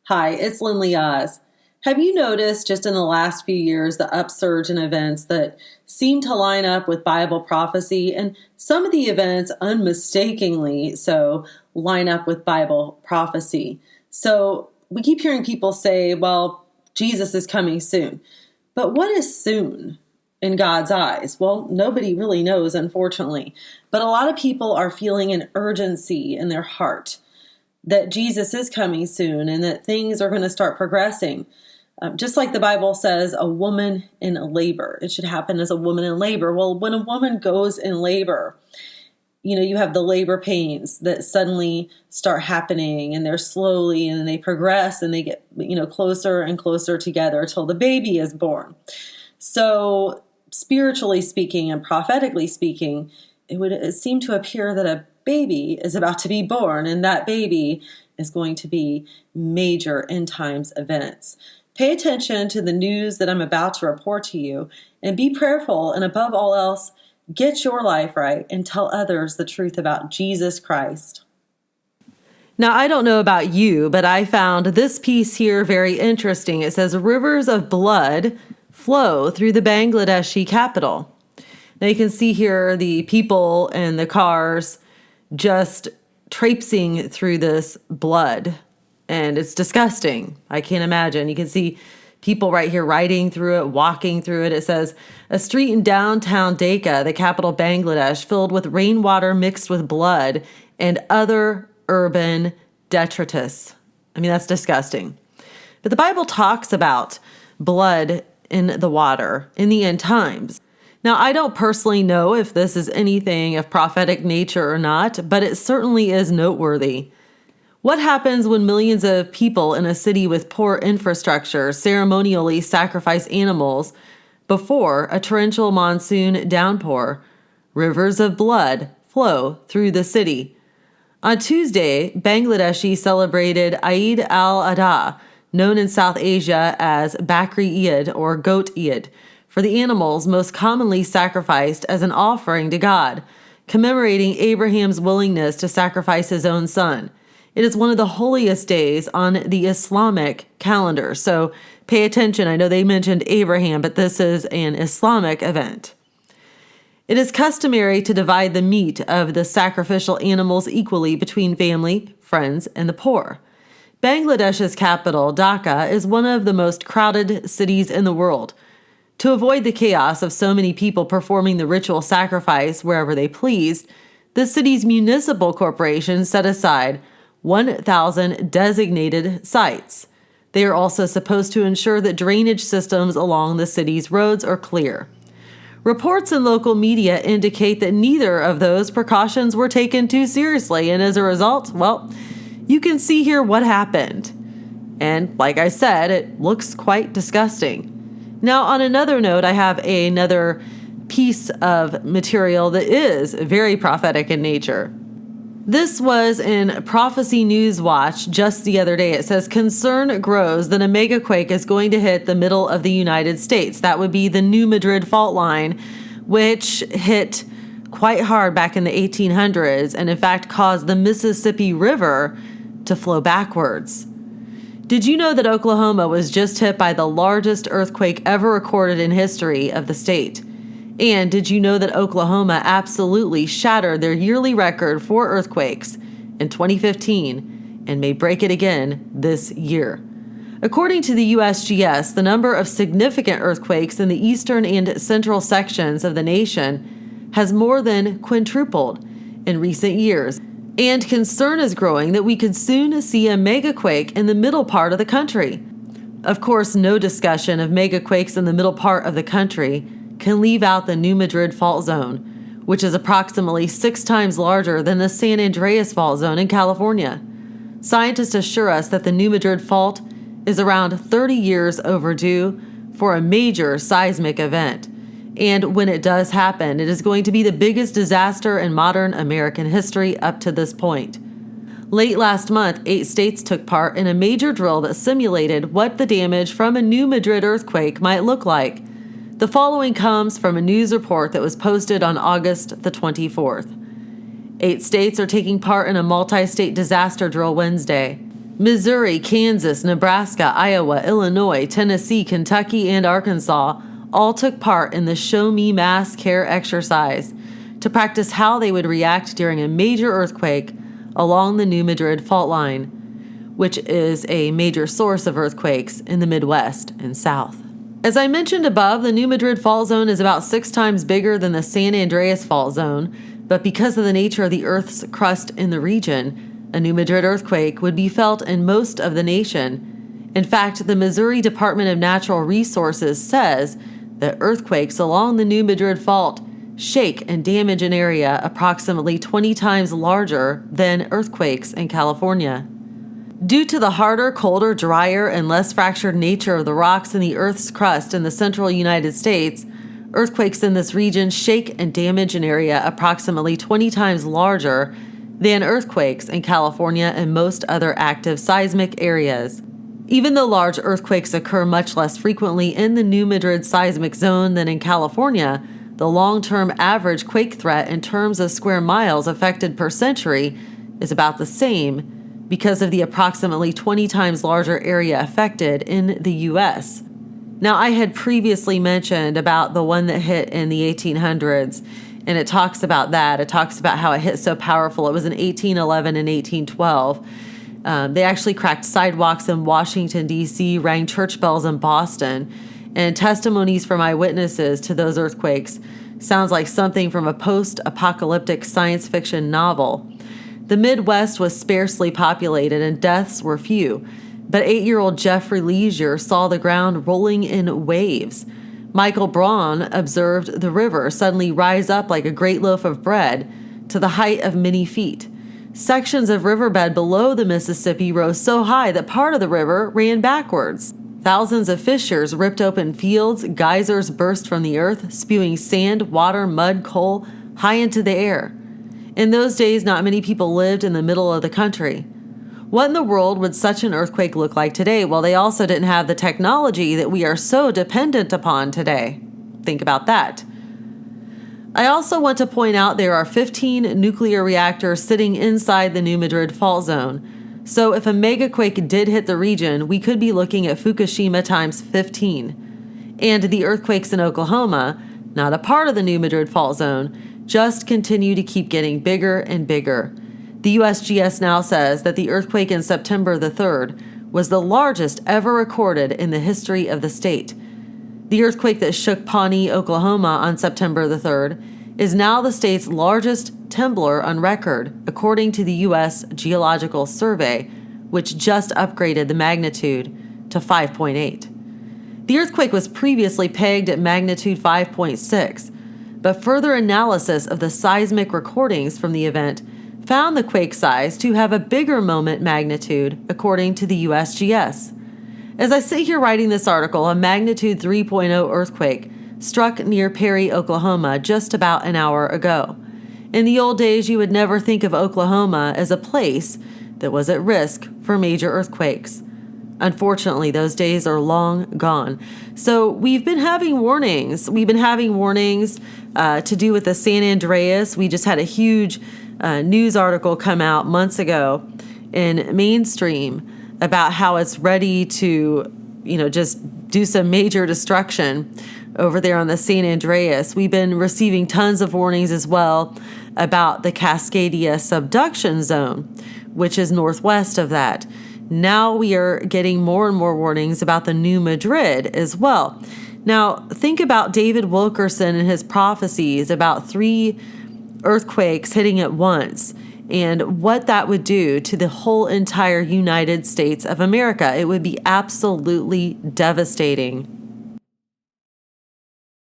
Hi, it's Lindley Oz. Have you noticed just in the last few years the upsurge in events that seem to line up with Bible prophecy, and some of the events unmistakably so line up with Bible prophecy? So we keep hearing people say, well, Jesus is coming soon. But what is soon in God's eyes? Well, nobody really knows, unfortunately. But a lot of people are feeling an urgency in their heart that Jesus is coming soon and that things are going to start progressing. Just like the Bible says, a woman in labor. It should happen as a woman in labor. Well, when a woman goes in labor, you have the labor pains that suddenly start happening, and they're slowly, and they progress, and they get, closer and closer together till the baby is born. So spiritually speaking and prophetically speaking, it would seem to appear that a baby is about to be born, and that baby is going to be major end times events. Pay attention to the news that I'm about to report to you, and be prayerful, and above all else, get your life right and tell others the truth about Jesus Christ. Now, I don't know about you, but I found this piece here very interesting. It says, rivers of blood flow through the Bangladeshi capital. Now you can see here the people and the cars just traipsing through this blood, and it's disgusting. I can't imagine. You can see people right here riding through it, walking through it. It says, a street in downtown Dhaka, the capital Bangladesh, filled with rainwater mixed with blood and other urban detritus. I mean, that's disgusting. But the Bible talks about blood in the water in the end times. Now, I don't personally know if this is anything of prophetic nature or not, but it certainly is noteworthy. What happens when millions of people in a city with poor infrastructure ceremonially sacrifice animals before a torrential monsoon downpour? Rivers of blood flow through the city. On Tuesday, Bangladeshi celebrated Eid al-Adha, known in South Asia as Bakri Eid or Goat Eid, for the animals most commonly sacrificed as an offering to God, commemorating Abraham's willingness to sacrifice his own son. It is one of the holiest days on the Islamic calendar, so pay attention. I know they mentioned Abraham, but this is an Islamic event. It is customary to divide the meat of the sacrificial animals equally between family, friends, and the poor. Bangladesh's capital, Dhaka, is one of the most crowded cities in the world. To avoid the chaos of so many people performing the ritual sacrifice wherever they pleased, the city's municipal corporation set aside 1,000 designated sites. They are also supposed to ensure that drainage systems along the city's roads are clear. Reports in local media indicate that neither of those precautions were taken too seriously, and as a result, well, you can see here what happened. And like I said, it looks quite disgusting. Now, on another note, I have another piece of material that is very prophetic in nature. This was in Prophecy News Watch just the other day. It says, concern grows that a megaquake is going to hit the middle of the United States. That would be the New Madrid fault line, which hit quite hard back in the 1800s and in fact caused the Mississippi River to flow backwards. Did you know that Oklahoma was just hit by the largest earthquake ever recorded in history of the state? And did you know that Oklahoma absolutely shattered their yearly record for earthquakes in 2015 and may break it again this year? According to the USGS, the number of significant earthquakes in the eastern and central sections of the nation has more than quintupled in recent years. And concern is growing that we could soon see a megaquake in the middle part of the country. Of course, no discussion of megaquakes in the middle part of the country can leave out the New Madrid fault zone, which is approximately 6 times larger than the San Andreas fault zone in California. Scientists assure us that the New Madrid fault is around 30 years overdue for a major seismic event. And when it does happen, it is going to be the biggest disaster in modern American history up to this point. Late last month, 8 states took part in a major drill that simulated what the damage from a New Madrid earthquake might look like. The following comes from a news report that was posted on August the 24th. 8 states are taking part in a multi-state disaster drill Wednesday. Missouri, Kansas, Nebraska, Iowa, Illinois, Tennessee, Kentucky, and Arkansas all took part in the Show Me Mass Care exercise to practice how they would react during a major earthquake along the New Madrid fault line, which is a major source of earthquakes in the Midwest and South. As I mentioned above, the New Madrid fault zone is about 6 times bigger than the San Andreas fault zone, but because of the nature of the Earth's crust in the region, a New Madrid earthquake would be felt in most of the nation. In fact, the Missouri Department of Natural Resources says that earthquakes along the New Madrid fault shake and damage an area approximately 20 times larger than earthquakes in California. Due to the harder, colder, drier, and less fractured nature of the rocks in the Earth's crust in the central United States, earthquakes in this region shake and damage an area approximately 20 times larger than earthquakes in California and most other active seismic areas. Even though large earthquakes occur much less frequently in the New Madrid seismic zone than in California, the long-term average quake threat in terms of square miles affected per century is about the same because of the approximately 20 times larger area affected in the U.S. Now, I had previously mentioned about the one that hit in the 1800s, and it talks about that. It talks about how it hit so powerful. It was in 1811 and 1812. They actually cracked sidewalks in Washington, D.C., rang church bells in Boston, and testimonies from eyewitnesses to those earthquakes sounds like something from a post-apocalyptic science fiction novel. The Midwest was sparsely populated and deaths were few, but 8-year-old Jeffrey Leisure saw the ground rolling in waves. Michael Braun observed the river suddenly rise up like a great loaf of bread to the height of many feet. Sections of riverbed below the Mississippi rose so high that part of the river ran backwards. Thousands of fissures ripped open fields, geysers burst from the earth, spewing sand, water, mud, coal high into the air. In those days, not many people lived in the middle of the country. What in the world would such an earthquake look like today? Well, they also didn't have the technology that we are so dependent upon today. Think about that. I also want to point out there are 15 nuclear reactors sitting inside the New Madrid fault zone. So if a megaquake did hit the region, we could be looking at Fukushima times 15. And the earthquakes in Oklahoma, not a part of the New Madrid fault zone, just continue to keep getting bigger and bigger. The USGS now says that the earthquake in September the 3rd was the largest ever recorded in the history of the state. The earthquake that shook Pawnee, Oklahoma on September the 3rd is now the state's largest trembler on record, according to the U.S. Geological Survey, which just upgraded the magnitude to 5.8. The earthquake was previously pegged at magnitude 5.6, but further analysis of the seismic recordings from the event found the quake size to have a bigger moment magnitude, according to the USGS. As I sit here writing this article, a magnitude 3.0 earthquake struck near Perry, Oklahoma, just about an hour ago. In the old days, you would never think of Oklahoma as a place that was at risk for major earthquakes. Unfortunately, those days are long gone. So we've been having warnings. We've been having warnings to do with the San Andreas. We just had a huge news article come out months ago in Mainstream about how it's ready to, just do some major destruction over there on the San Andreas. We've been receiving tons of warnings as well about the Cascadia subduction zone, which is northwest of that. Now we are getting more and more warnings about the New Madrid as well. Now, think about David Wilkerson and his prophecies about 3 earthquakes hitting at once and what that would do to the whole entire United States of America. It would be absolutely devastating.